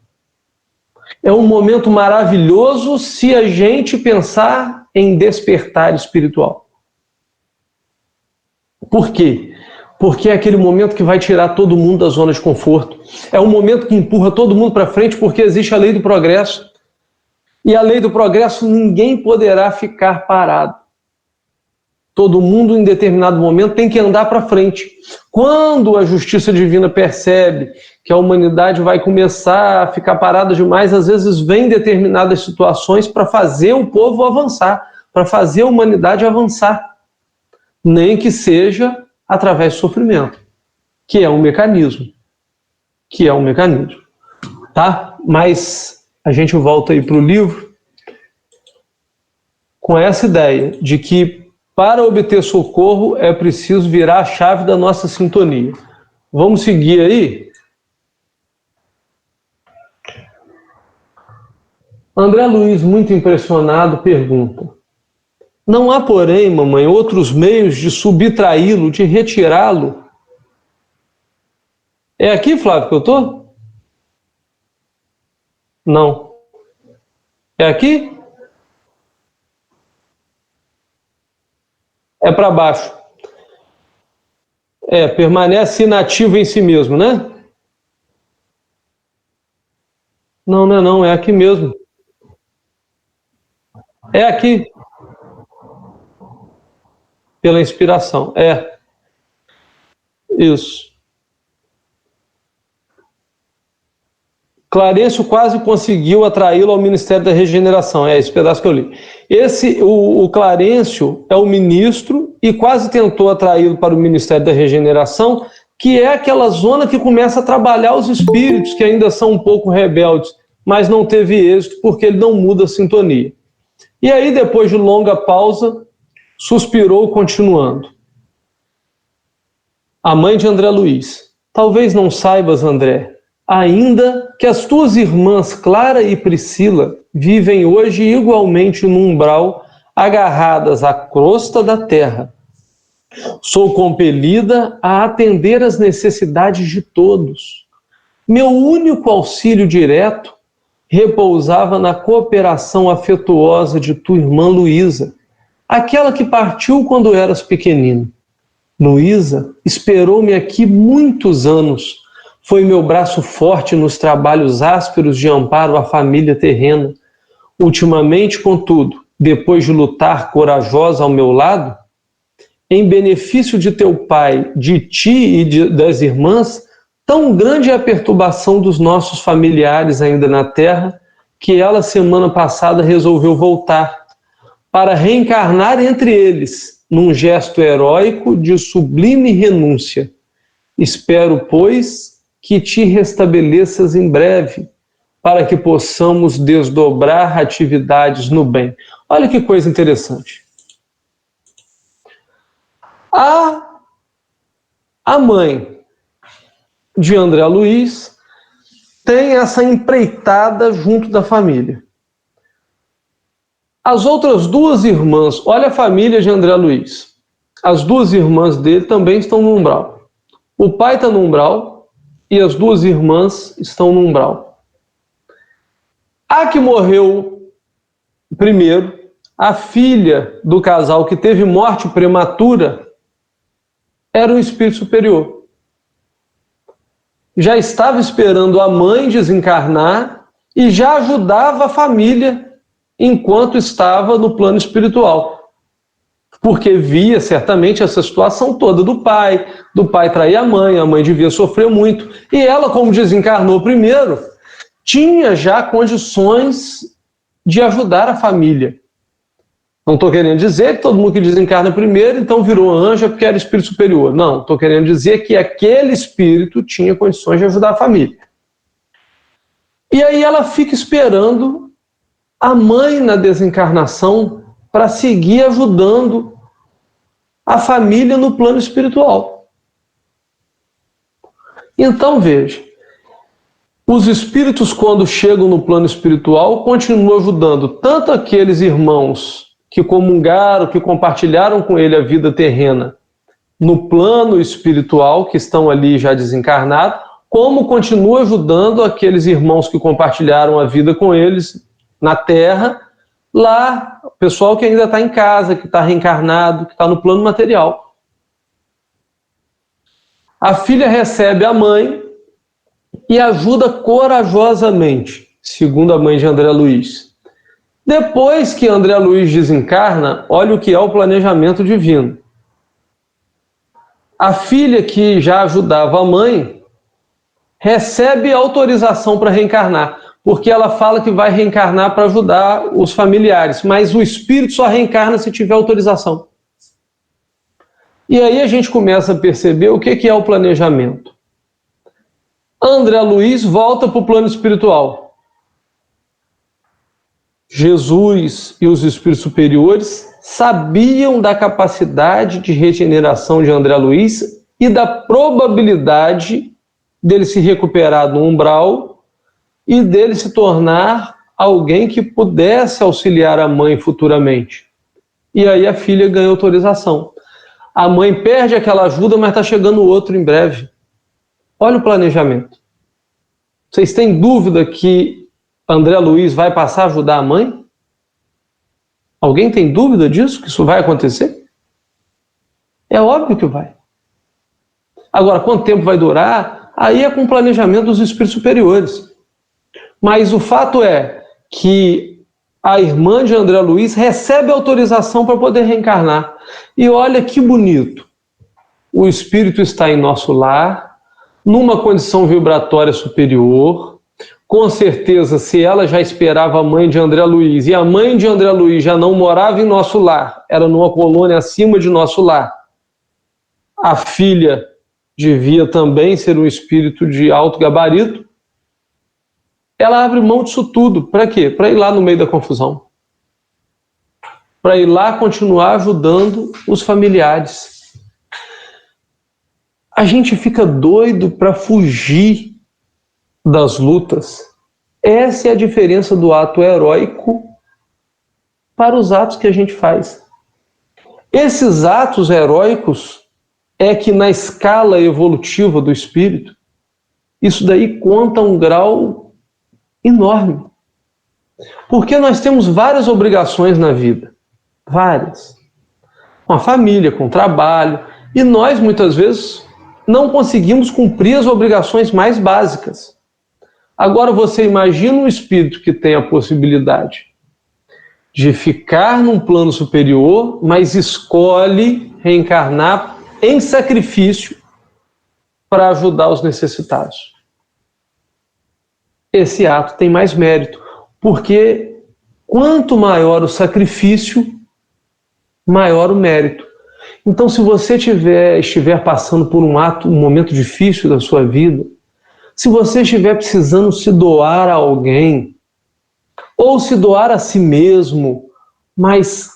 É um momento maravilhoso se a gente pensar em despertar espiritual. Por quê? Porque é aquele momento que vai tirar todo mundo da zona de conforto. É um momento que empurra todo mundo para frente, porque existe a lei do progresso. E a lei do progresso, ninguém poderá ficar parado. Todo mundo, em determinado momento, tem que andar para frente. Quando a justiça divina percebe que a humanidade vai começar a ficar parada demais, às vezes vem determinadas situações para fazer o povo avançar, para fazer a humanidade avançar. Nem que seja através do sofrimento, que é um mecanismo. Tá? Mas a gente volta aí para o livro com essa ideia de que para obter socorro é preciso virar a chave da nossa sintonia. Vamos seguir aí? André Luiz, muito impressionado, pergunta: não há, porém, mamãe, outros meios de subtraí-lo, de retirá-lo? É aqui, Flávio, que eu estou? Não. É aqui? É para baixo. Permanece inativo em si mesmo, né? Não, é aqui mesmo. É aqui. Pela inspiração. Isso. Clarencio quase conseguiu atraí-lo ao Ministério da Regeneração. É esse pedaço que eu li. O Clarencio é o ministro e quase tentou atraí-lo para o Ministério da Regeneração, que é aquela zona que começa a trabalhar os espíritos que ainda são um pouco rebeldes, mas não teve êxito porque ele não muda a sintonia. E aí, depois de longa pausa, suspirou continuando. A mãe de André Luiz: talvez não saibas, André, ainda que as tuas irmãs Clara e Priscila vivem hoje igualmente no umbral, agarradas à crosta da terra. Sou compelida a atender às necessidades de todos. Meu único auxílio direto repousava na cooperação afetuosa de tua irmã Luísa, aquela que partiu quando eras pequenino. Luísa esperou-me aqui muitos anos. Foi meu braço forte nos trabalhos ásperos de amparo à família terrena. Ultimamente, contudo, depois de lutar corajosa ao meu lado, em benefício de teu pai, de ti e das irmãs, tão grande é a perturbação dos nossos familiares ainda na terra, que ela, semana passada, resolveu voltar, para reencarnar entre eles, num gesto heróico de sublime renúncia. Espero, pois, que te restabeleças em breve, para que possamos desdobrar atividades no bem. Olha que coisa interessante. A mãe de André Luiz tem essa empreitada junto da família. As outras duas irmãs, olha a família de André Luiz. As duas irmãs dele também estão no umbral. O pai está no umbral e as duas irmãs estão no umbral. A que morreu primeiro, a filha do casal que teve morte prematura, era um espírito superior. já estava esperando a mãe desencarnar e já ajudava a família enquanto estava no plano espiritual. Porque via certamente essa situação toda do pai trair a mãe devia sofrer muito. E ela, como desencarnou primeiro, tinha já condições de ajudar a família. Não estou querendo dizer que todo mundo que desencarna primeiro, então virou anjo porque era espírito superior. Não, estou querendo dizer que aquele espírito tinha condições de ajudar a família. E aí ela fica esperando a mãe na desencarnação para seguir ajudando a família no plano espiritual. Então, veja, os espíritos, quando chegam no plano espiritual, continuam ajudando tanto aqueles irmãos que comungaram, que compartilharam com ele a vida terrena no plano espiritual, que estão ali já desencarnados, como continua ajudando aqueles irmãos que compartilharam a vida com eles na Terra, lá, o pessoal que ainda está em casa, que está reencarnado, que está no plano material. A filha recebe a mãe e ajuda corajosamente, segundo a mãe de André Luiz. Depois que André Luiz desencarna, olha o que é o planejamento divino. A filha que já ajudava a mãe recebe autorização para reencarnar, porque ela fala que vai reencarnar para ajudar os familiares, mas o espírito só reencarna se tiver autorização. E aí a gente começa a perceber o que é o planejamento. André Luiz volta para o plano espiritual. Jesus e os espíritos superiores sabiam da capacidade de regeneração de André Luiz e da probabilidade dele se recuperar no umbral e dele se tornar alguém que pudesse auxiliar a mãe futuramente. E aí a filha ganha autorização. A mãe perde aquela ajuda, mas está chegando outro em breve. Olha o planejamento. Vocês têm dúvida que André Luiz vai passar a ajudar a mãe? Alguém tem dúvida disso, que isso vai acontecer? É óbvio que vai. Agora, quanto tempo vai durar? Aí é com o planejamento dos espíritos superiores. Mas o fato é que a irmã de André Luiz recebe autorização para poder reencarnar. E olha que bonito. O espírito está em nosso lar, numa condição vibratória superior. Com certeza, se ela já esperava a mãe de André Luiz e a mãe de André Luiz já não morava em nosso lar, era numa colônia acima de nosso lar, a filha devia também ser um espírito de alto gabarito. Ela abre mão disso tudo. Para quê? Para ir lá no meio da confusão. Para ir lá continuar ajudando os familiares. A gente fica doido para fugir das lutas. Essa é a diferença do ato heróico para os atos que a gente faz. Esses atos heróicos é que na escala evolutiva do espírito, isso daí conta um grau enorme. Porque nós temos várias obrigações na vida. Várias. Com a família, com o trabalho. E nós, muitas vezes, não conseguimos cumprir as obrigações mais básicas. Agora você imagina um espírito que tem a possibilidade de ficar num plano superior, mas escolhe reencarnar em sacrifício para ajudar os necessitados. Esse ato tem mais mérito, porque quanto maior o sacrifício, maior o mérito. Então, se você estiver passando por um momento difícil da sua vida, se você estiver precisando se doar a alguém, ou se doar a si mesmo, mas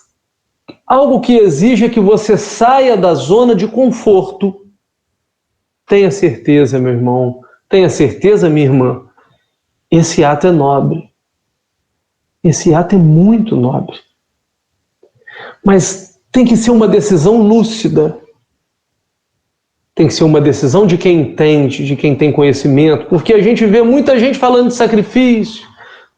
algo que exija que você saia da zona de conforto, tenha certeza, meu irmão, tenha certeza, minha irmã, esse ato é nobre. Esse ato é muito nobre. Mas tem que ser uma decisão lúcida. Tem que ser uma decisão de quem entende, de quem tem conhecimento, porque a gente vê muita gente falando de sacrifício.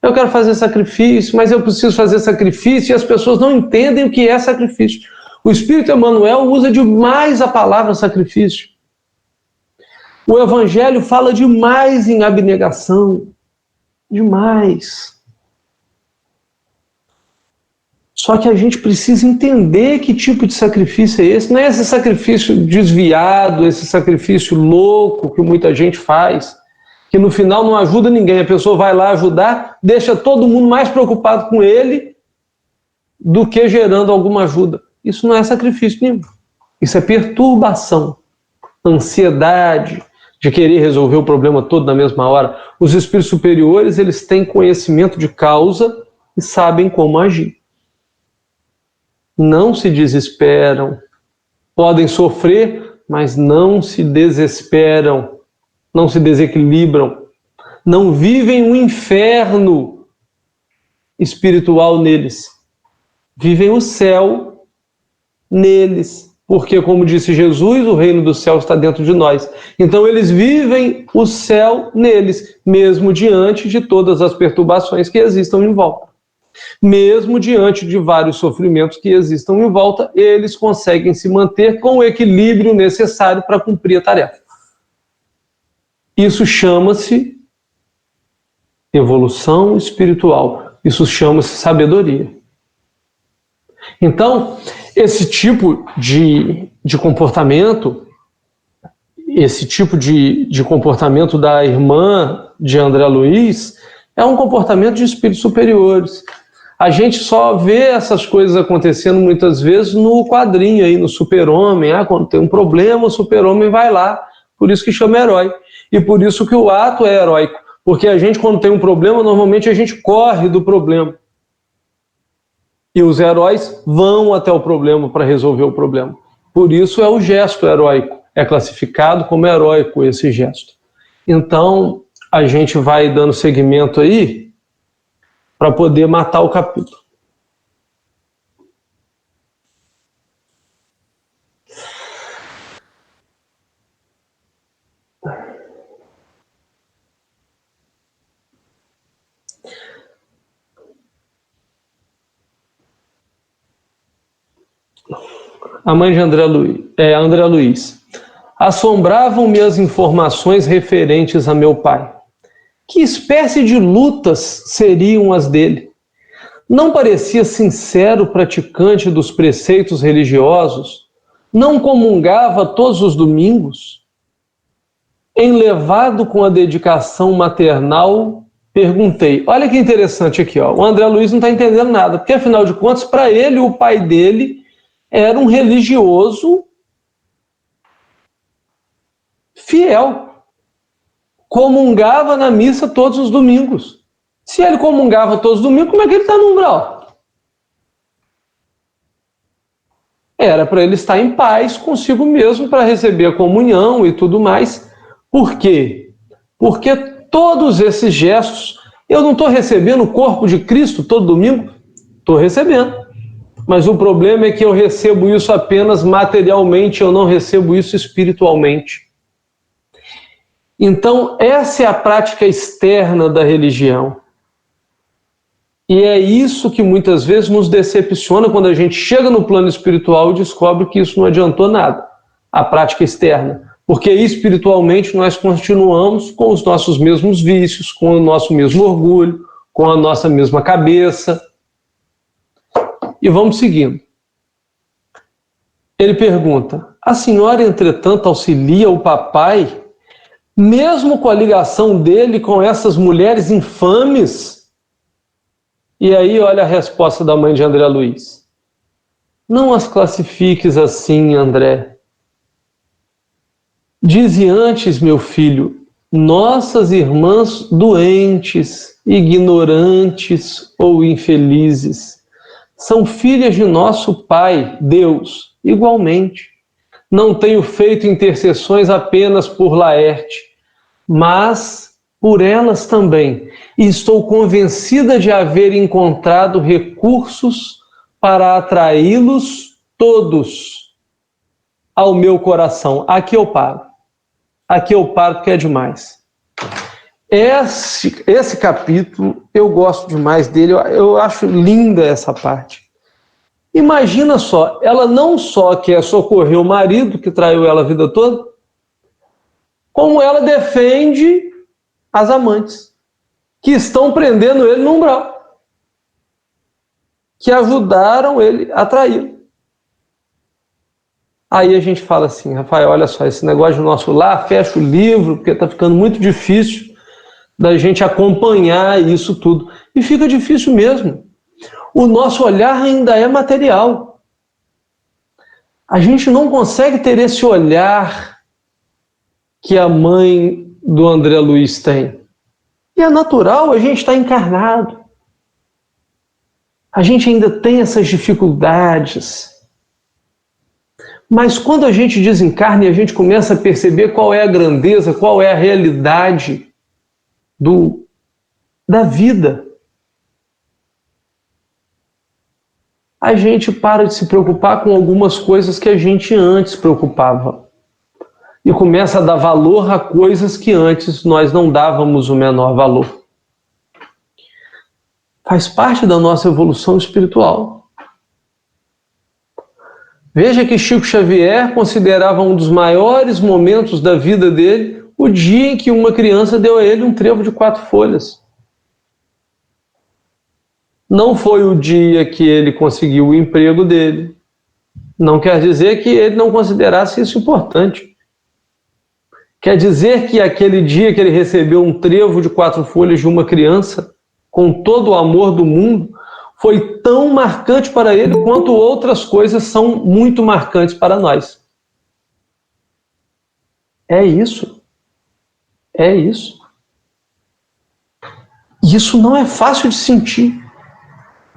Eu quero fazer sacrifício, mas eu preciso fazer sacrifício, e as pessoas não entendem o que é sacrifício. O Espírito Emmanuel usa demais a palavra sacrifício. O Evangelho fala demais em abnegação, demais. Só que a gente precisa entender que tipo de sacrifício é esse. Não é esse sacrifício desviado, esse sacrifício louco que muita gente faz, que no final não ajuda ninguém. A pessoa vai lá ajudar, deixa todo mundo mais preocupado com ele do que gerando alguma ajuda. Isso não é sacrifício nenhum. Isso é perturbação, ansiedade de querer resolver o problema todo na mesma hora. Os espíritos superiores, eles têm conhecimento de causa e sabem como agir. Não se desesperam, podem sofrer, mas não se desesperam, não se desequilibram, não vivem um inferno espiritual neles, vivem o céu neles, porque, como disse Jesus, o reino do céu está dentro de nós. Então eles vivem o céu neles, mesmo diante de todas as perturbações que existam em volta. Mesmo diante de vários sofrimentos que existam em volta, eles conseguem se manter com o equilíbrio necessário para cumprir a tarefa. Isso chama-se evolução espiritual. Isso chama-se sabedoria. Então, esse tipo de comportamento, esse tipo de comportamento da irmã de André Luiz, é um comportamento de espíritos superiores. A gente só vê essas coisas acontecendo muitas vezes no quadrinho aí, no Super-Homem. Quando tem um problema, o Super-Homem vai lá. Por isso que chama herói. E por isso que o ato é heróico. Porque a gente, quando tem um problema, normalmente a gente corre do problema. E os heróis vão até o problema para resolver o problema. Por isso é o gesto heróico. É classificado como heróico esse gesto. Então, a gente vai dando seguimento aí para poder matar o capítulo. A mãe de André Luiz. Assombravam-me as informações referentes a meu pai. Que espécie de lutas seriam as dele? Não parecia sincero praticante dos preceitos religiosos? Não comungava todos os domingos? Enlevado com a dedicação maternal, perguntei. Olha que interessante aqui, ó. O André Luiz não está entendendo nada, porque afinal de contas, para ele, o pai dele era um religioso fiel. Comungava na missa todos os domingos. Se ele comungava todos os domingos, como é que ele está no umbral? Era para ele estar em paz consigo mesmo, para receber a comunhão e tudo mais. Por quê? Porque todos esses gestos, eu não estou recebendo o corpo de Cristo todo domingo? Estou recebendo. Mas o problema é que eu recebo isso apenas materialmente, eu não recebo isso espiritualmente. Então, essa é a prática externa da religião. E é isso que muitas vezes nos decepciona quando a gente chega no plano espiritual e descobre que isso não adiantou nada, a prática externa. Porque espiritualmente nós continuamos com os nossos mesmos vícios, com o nosso mesmo orgulho, com a nossa mesma cabeça. E vamos seguindo. Ele pergunta: a senhora, entretanto, auxilia o papai, mesmo com a ligação dele com essas mulheres infames? E aí, olha a resposta da mãe de André Luiz. Não as classifiques assim, André. Dize antes, meu filho, nossas irmãs doentes, ignorantes ou infelizes, são filhas de nosso Pai, Deus, igualmente. Não tenho feito intercessões apenas por Laerte, mas por elas também. E estou convencida de haver encontrado recursos para atraí-los todos ao meu coração. Aqui eu paro. Aqui eu paro porque é demais. Esse capítulo, eu gosto demais dele, eu acho linda essa parte. Imagina só, ela não só quer socorrer o marido, que traiu ela a vida toda, como ela defende as amantes, que estão prendendo ele no umbral, que ajudaram ele a traí-lo. Aí a gente fala assim, Rafael, olha só, esse negócio do nosso lar, fecha o livro, porque está ficando muito difícil da gente acompanhar isso tudo. E fica difícil mesmo. O nosso olhar ainda é material. A gente não consegue ter esse olhar que a mãe do André Luiz tem. E é natural, a gente está encarnado. A gente ainda tem essas dificuldades. Mas quando a gente desencarna e a gente começa a perceber qual é a grandeza, qual é a realidade da vida, a gente para de se preocupar com algumas coisas que a gente antes preocupava. E começa a dar valor a coisas que antes nós não dávamos o menor valor. Faz parte da nossa evolução espiritual. Veja que Chico Xavier considerava um dos maiores momentos da vida dele o dia em que uma criança deu a ele um trevo de 4 folhas. Não foi o dia que ele conseguiu o emprego dele. Não quer dizer que ele não considerasse isso importante. Quer dizer que aquele dia que ele recebeu um trevo de 4 folhas de uma criança, com todo o amor do mundo, foi tão marcante para ele quanto outras coisas são muito marcantes para nós. É isso. É isso. Isso não é fácil de sentir.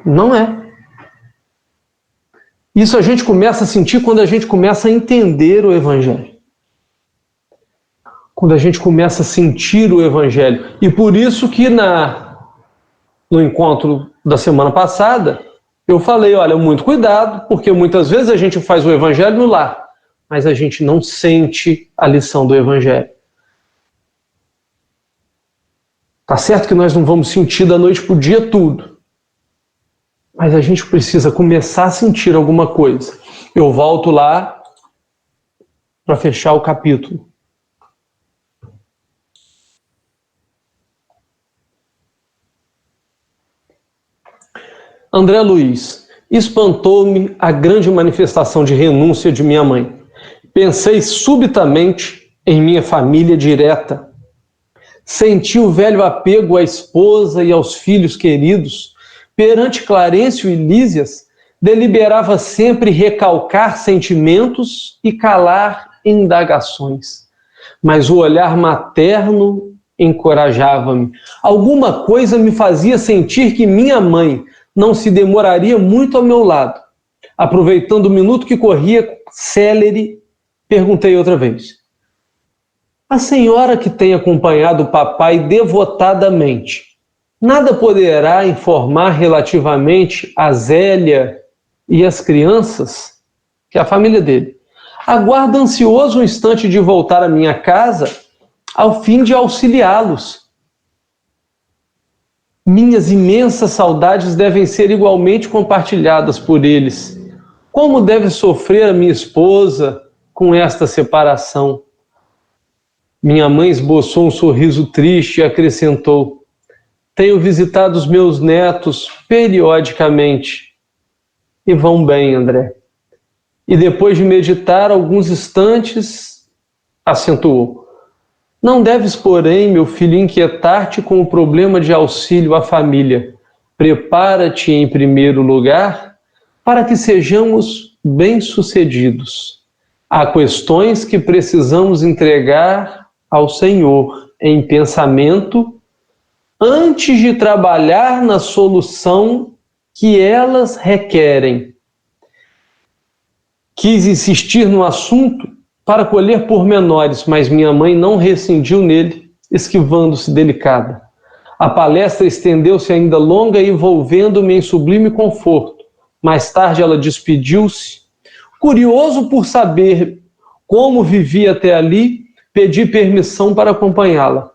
Não é. Isso a gente começa a sentir quando a gente começa a entender o Evangelho. Quando a gente começa a sentir o Evangelho. E por isso que no encontro da semana passada, eu falei, olha, muito cuidado, porque muitas vezes a gente faz o Evangelho no lar, mas a gente não sente a lição do Evangelho. Tá certo que nós não vamos sentir da noite para o dia tudo, mas a gente precisa começar a sentir alguma coisa. Eu volto lá para fechar o capítulo. André Luiz, espantou-me a grande manifestação de renúncia de minha mãe. Pensei subitamente em minha família direta. Senti o velho apego à esposa e aos filhos queridos. Perante Clarencio e Lísias, deliberava sempre recalcar sentimentos e calar indagações. Mas o olhar materno encorajava-me. Alguma coisa me fazia sentir que minha mãe não se demoraria muito ao meu lado. Aproveitando o minuto que corria célere, perguntei outra vez. A senhora que tem acompanhado o papai devotadamente, nada poderá informar relativamente a Zélia e as crianças, que é a família dele. Aguardo ansioso um instante de voltar à minha casa, ao fim de auxiliá-los. Minhas imensas saudades devem ser igualmente compartilhadas por eles. Como deve sofrer a minha esposa com esta separação? Minha mãe esboçou um sorriso triste e acrescentou: tenho visitado os meus netos periodicamente. E vão bem, André. E depois de meditar alguns instantes, acentuou: não deves, porém, meu filho, inquietar-te com o problema de auxílio à família. Prepara-te, em primeiro lugar, para que sejamos bem-sucedidos. Há questões que precisamos entregar ao Senhor em pensamento antes de trabalhar na solução que elas requerem. Quis insistir no assunto para colher pormenores, mas minha mãe não rescindiu nele, esquivando-se delicada. A palestra estendeu-se ainda longa, envolvendo-me em sublime conforto. Mais tarde ela despediu-se. Curioso por saber como vivia até ali, pedi permissão para acompanhá-la.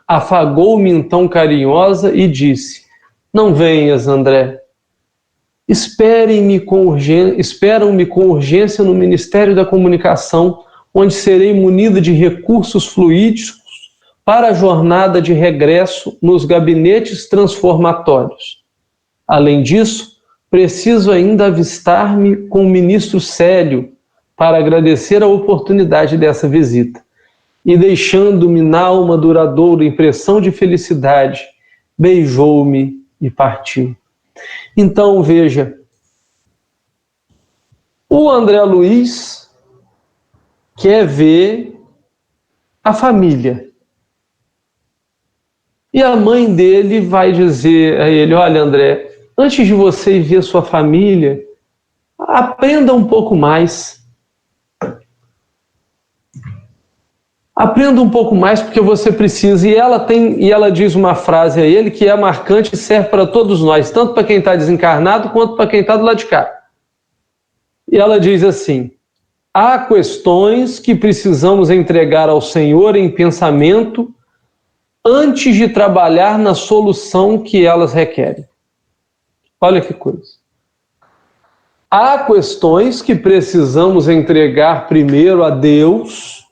Afagou-me então carinhosa e disse: não venhas, André. Esperam-me com urgência no Ministério da Comunicação, onde serei munida de recursos fluídicos para a jornada de regresso nos gabinetes transformatórios. Além disso, preciso ainda avistar-me com o ministro Célio para agradecer a oportunidade dessa visita. E deixando-me na alma duradoura impressão de felicidade, beijou-me e partiu. Então, veja, o André Luiz quer ver a família. E a mãe dele vai dizer a ele: olha, André, antes de você ir ver sua família, aprenda um pouco mais. Aprenda um pouco mais porque você precisa. E ela diz uma frase a ele que é marcante e serve para todos nós, tanto para quem está desencarnado quanto para quem está do lado de cá. E ela diz assim: há questões que precisamos entregar ao Senhor em pensamento antes de trabalhar na solução que elas requerem. Olha que coisa. Há questões que precisamos entregar primeiro a Deus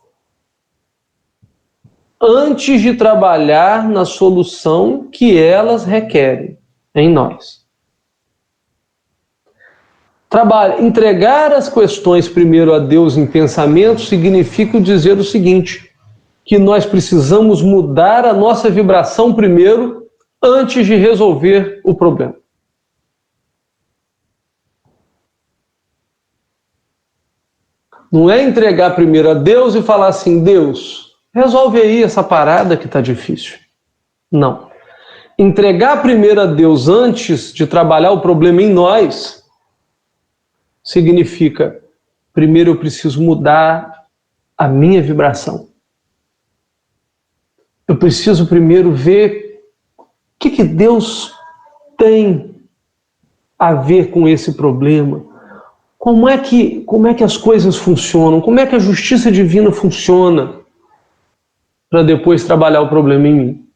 antes de trabalhar na solução que elas requerem em nós. Entregar as questões primeiro a Deus em pensamento significa dizer o seguinte: que nós precisamos mudar a nossa vibração primeiro antes de resolver o problema. Não é entregar primeiro a Deus e falar assim: Deus, resolve aí essa parada que está difícil. Não. Entregar primeiro a Deus antes de trabalhar o problema em nós significa: primeiro eu preciso mudar a minha vibração. Eu preciso primeiro ver o que Deus tem a ver com esse problema. Como é que as coisas funcionam? Como é que a justiça divina funciona? Para depois trabalhar o problema em mim.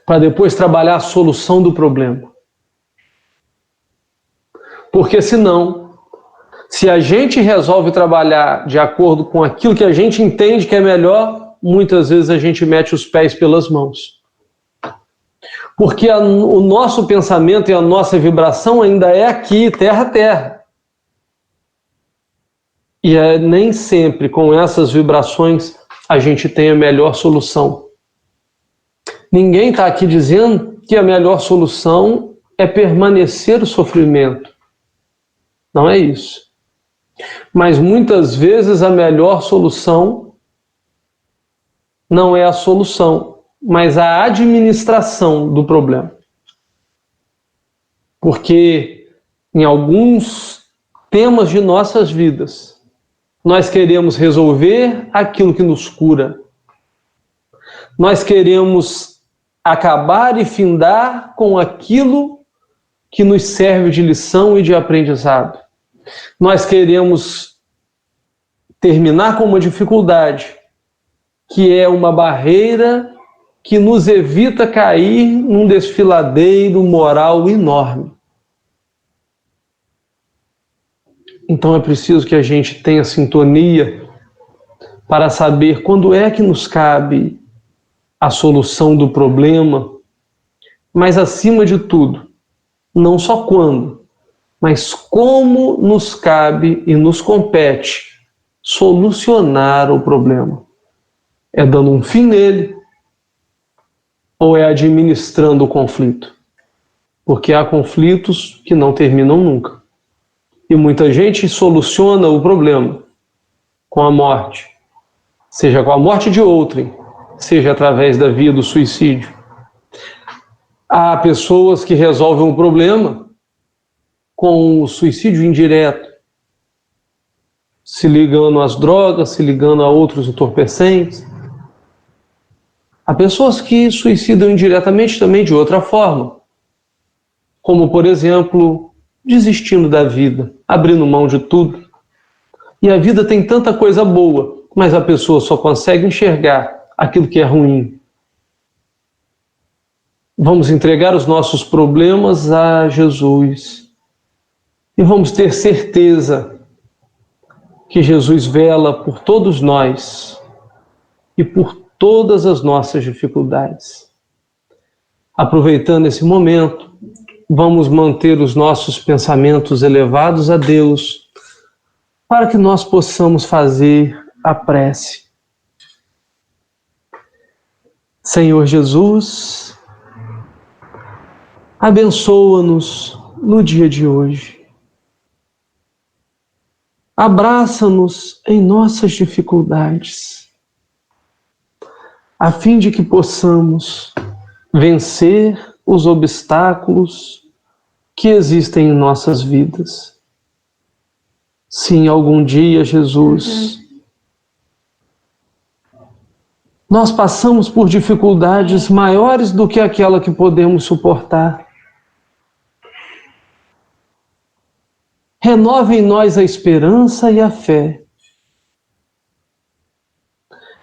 Para depois trabalhar a solução do problema. Porque senão, se a gente resolve trabalhar de acordo com aquilo que a gente entende que é melhor, muitas vezes a gente mete os pés pelas mãos. Porque o nosso pensamento e a nossa vibração ainda é aqui, terra. E nem sempre com essas vibrações a gente tem a melhor solução. Ninguém está aqui dizendo que a melhor solução é permanecer o sofrimento. Não é isso. Mas muitas vezes a melhor solução não é a solução, mas a administração do problema. Porque em alguns temas de nossas vidas, nós queremos resolver aquilo que nos cura. Nós queremos acabar e findar com aquilo que nos serve de lição e de aprendizado. Nós queremos terminar com uma dificuldade, que é uma barreira que nos evita cair num desfiladeiro moral enorme. Então é preciso que a gente tenha sintonia para saber quando é que nos cabe a solução do problema, mas acima de tudo, não só quando, mas como nos cabe e nos compete solucionar o problema. É dando um fim nele ou é administrando o conflito? Porque há conflitos que não terminam nunca. E muita gente soluciona o problema com a morte, seja com a morte de outrem, seja através da via do suicídio. Há pessoas que resolvem um problema com o suicídio indireto, se ligando às drogas, se ligando a outros entorpecentes. Há pessoas que suicidam indiretamente também de outra forma, como, por exemplo, desistindo da vida, abrindo mão de tudo. E a vida tem tanta coisa boa, mas a pessoa só consegue enxergar aquilo que é ruim. Vamos entregar os nossos problemas a Jesus e vamos ter certeza que Jesus vela por todos nós e por todas as nossas dificuldades. Aproveitando esse momento, vamos manter os nossos pensamentos elevados a Deus, para que nós possamos fazer a prece. Senhor Jesus, abençoa-nos no dia de hoje. Abraça-nos em nossas dificuldades, a fim de que possamos vencer os obstáculos que existem em nossas vidas. Sim, algum dia, Jesus, nós passamos por dificuldades maiores do que aquela que podemos suportar. Renova em nós a esperança e a fé.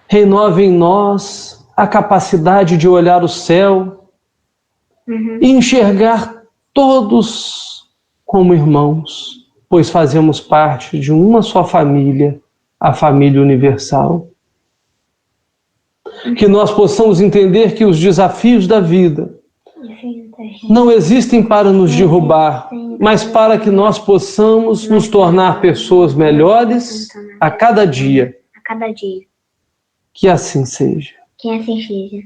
Renova em nós a capacidade de olhar o céu e enxergar todos como irmãos, pois fazemos parte de uma só família, a família universal. Que nós possamos entender que os desafios da vida não existem para nos derrubar, mas para que nós possamos nos tornar pessoas melhores a cada dia. A cada dia. Que assim seja. Que assim seja.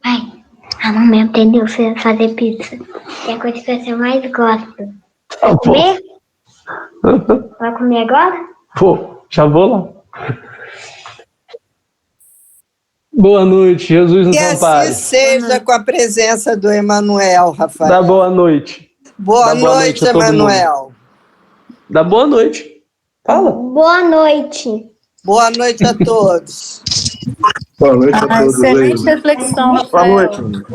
Pai, a mamãe aprendeu a fazer pizza. É a coisa que você mais gosta. Vai comer? Vai comer agora? Vou, já vou lá. Boa noite, Jesus nos ampare. Que assim seja com a presença do Emanuel, Rafael. Dá boa noite. Boa noite, Emanuel. Dá boa noite. Fala. Boa noite. Boa noite a todos. Boa noite a todos. Excelente reflexão, Rafael. Boa noite.